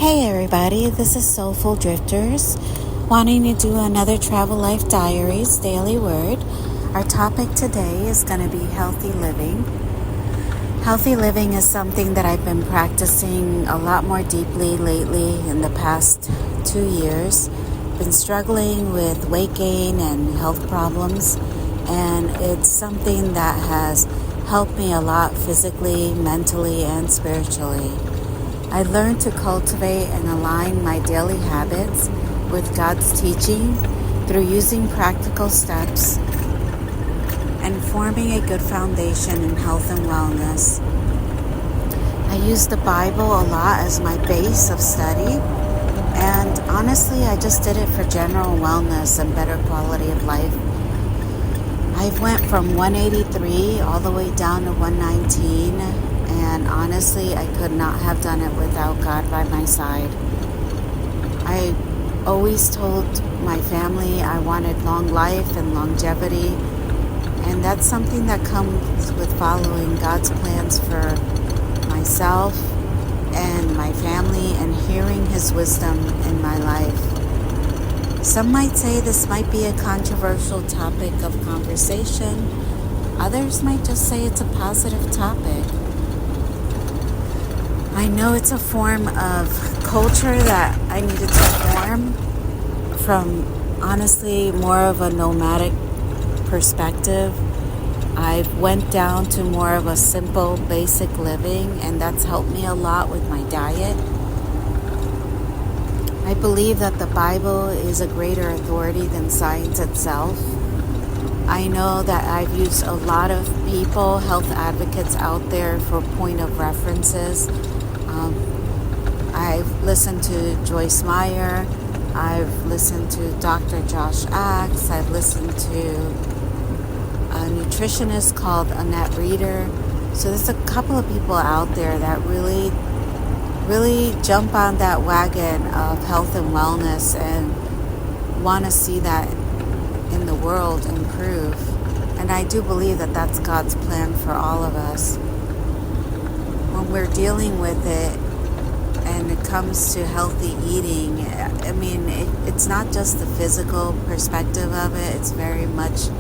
Hey everybody, this is Soulful Drifters, wanting to do another Travel Life Diaries Daily Word. Our topic today is going to be healthy living. Healthy living is something that I've been practicing a lot more deeply lately in the past 2 years. Been struggling with weight gain and health problems, and it's something that has helped me a lot physically, mentally, and spiritually. I learned to cultivate and align my daily habits with God's teaching through using practical steps and forming a good foundation in health and wellness. I use the Bible a lot as my base of study, and honestly, I just did it for general wellness and better quality of life. I went from 183 all the way down to 119, and honestly, I could not have done it without God by my side. I always told my family I wanted long life and longevity, and that's something that comes with following God's plans for myself and my family and hearing His wisdom in my life. Some might say this might be a controversial topic of conversation. Others might just say it's a positive topic. I know it's a form of culture that I needed to form from, honestly, more of a nomadic perspective. I went down to more of a simple, basic living, and that's helped me a lot with my diet. I believe that the Bible is a greater authority than science itself. I know that I've used a lot of people, health advocates out there for point of references. I've listened to Joyce Meyer. I've listened to Dr. Josh Axe. I've listened to a nutritionist called Annette Reeder. So there's a couple of people out there that really jump on that wagon of health and wellness and want to see that in the world improve. And I do believe that that's God's plan for all of us. When we're dealing with it and it comes to healthy eating, I mean, it's not just the physical perspective of it. It's very much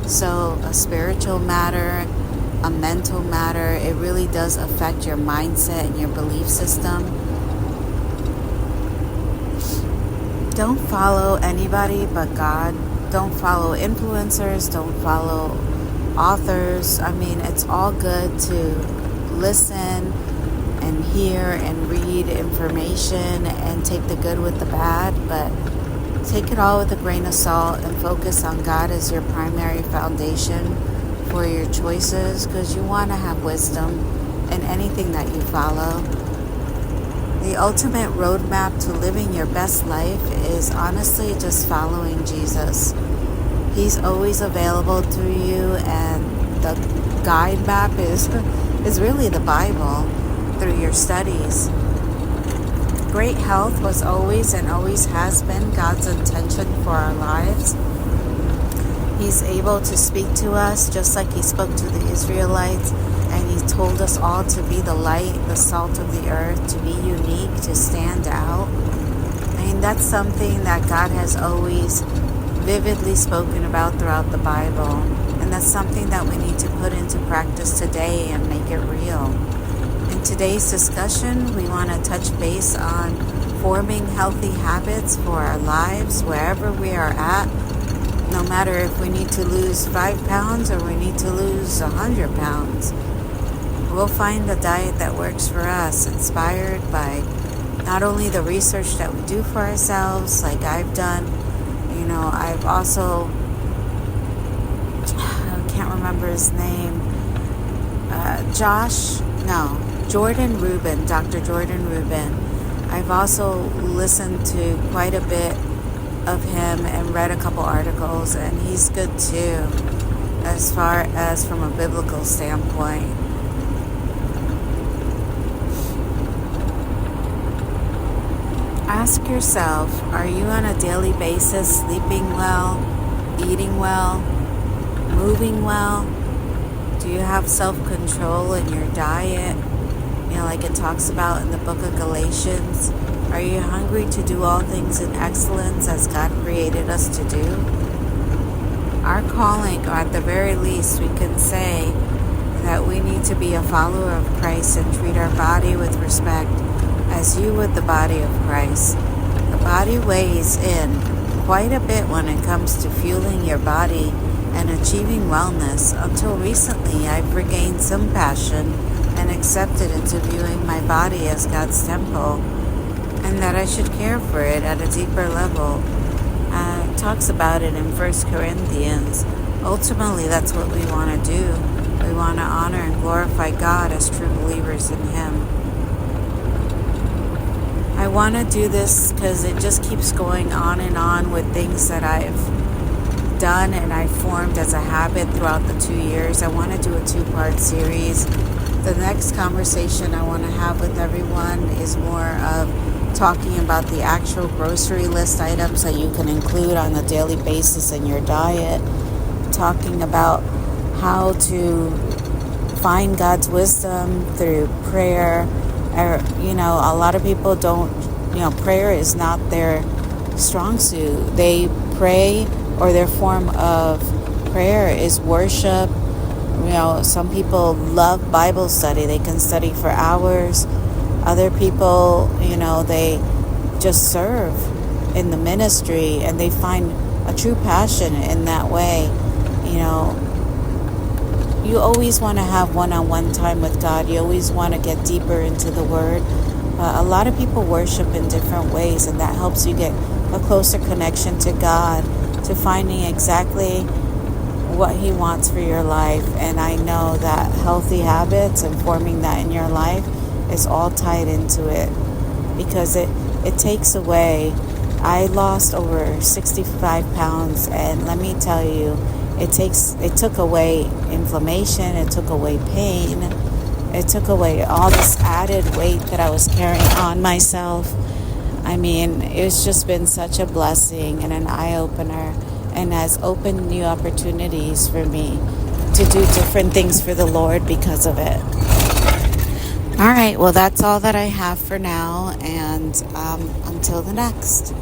so a spiritual matter, a mental matter. It really does affect your mindset and your belief system. Don't follow anybody but God. Don't follow influencers. Don't follow authors. I mean, it's all good to listen and hear and read information and take the good with the bad, but take it all with a grain of salt and focus on God as your primary foundation for your choices, because you want to have wisdom in anything that you follow. The ultimate roadmap to living your best life is honestly just following Jesus. He's always available to you, and the guide map is really the Bible through your studies. Great health was always and always has been God's intention for our lives. He's able to speak to us just like He spoke to the Israelites, and He told us all to be the light, the salt of the earth, to be unique, to stand out. I mean, that's something that God has always vividly spoken about throughout the Bible, and that's something that we need to put into practice today and make it real. In today's discussion, we want to touch base on forming healthy habits for our lives wherever we are at, no matter if we need to lose 5 pounds or we need to lose 100 pounds. We'll find a diet that works for us, inspired by not only the research that we do for ourselves, like I've done. You know, I've also, I can't remember his name, Jordan Rubin, Dr. Jordan Rubin. I've also listened to quite a bit of him and read a couple articles, and he's good too, as far as from a biblical standpoint. Ask yourself, are you on a daily basis sleeping well, eating well, moving well? Do you have self-control in your diet? You know, like it talks about in the book of Galatians. Are you hungry to do all things in excellence as God created us to do? Our calling, or at the very least, we can say that we need to be a follower of Christ and treat our body with respect as you would the body of Christ. The body weighs in quite a bit when it comes to fueling your body and achieving wellness. Until recently, I've regained some passion and accepted into viewing my body as God's temple, and that I should care for it at a deeper level. It talks about it in 1 Corinthians. Ultimately, that's what we want to do. We want to honor and glorify God as true believers in Him. I want to do this because it just keeps going on with things that I've done and I formed as a habit throughout the 2 years. I want to do a 2-part series. The next conversation I want to have with everyone is more of talking about the actual grocery list items that you can include on a daily basis in your diet, talking about how to find God's wisdom through prayer. A lot of people don't, prayer is not their strong suit. They pray, or their form of prayer is worship. Some people love Bible study. They can study for hours. Other people, they just serve in the ministry and they find a true passion in that way. You always want to have one-on-one time with God. You always want to get deeper into the Word. But a lot of people worship in different ways, and that helps you get a closer connection to God, to finding exactly what He wants for your life. And I know that healthy habits and forming that in your life is all tied into it, because it takes away. I lost over 65 pounds, and let me tell you, it took away inflammation, it took away pain, it took away all this added weight that I was carrying on myself. I mean, it's just been such a blessing and an eye-opener, and has opened new opportunities for me to do different things for the Lord because of it. All right, well, that's all that I have for now, and until the next.